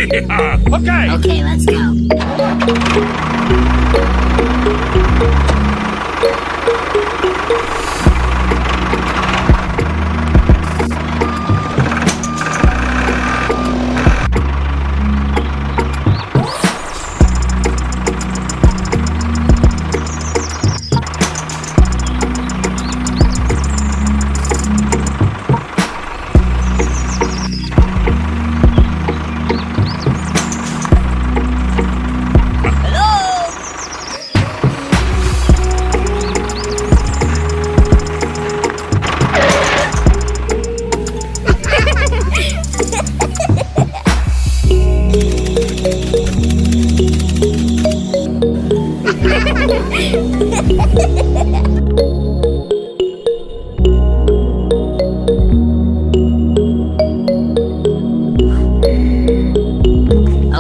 Okay, let's go.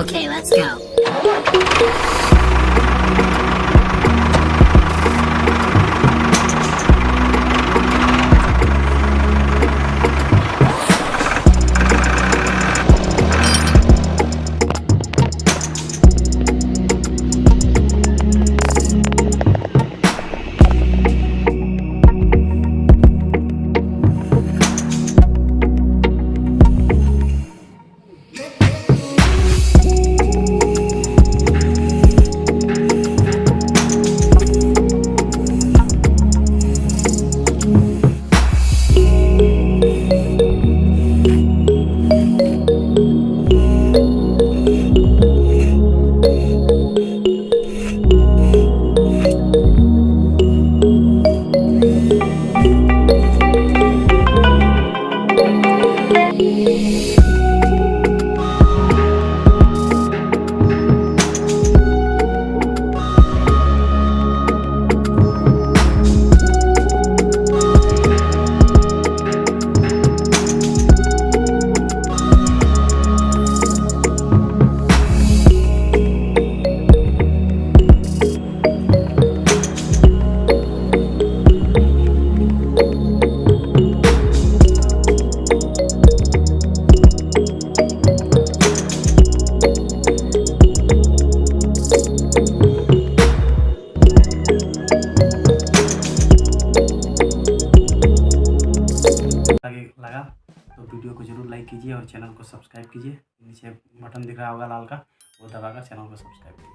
Okay, let's go. लगा तो वीडियो को जरूर लाइक कीजिए और चैनल को सब्सक्राइब कीजिए। नीचे बटन दिख रहा होगा लाल का, वो दबाकर चैनल को सब्सक्राइब कीजिए।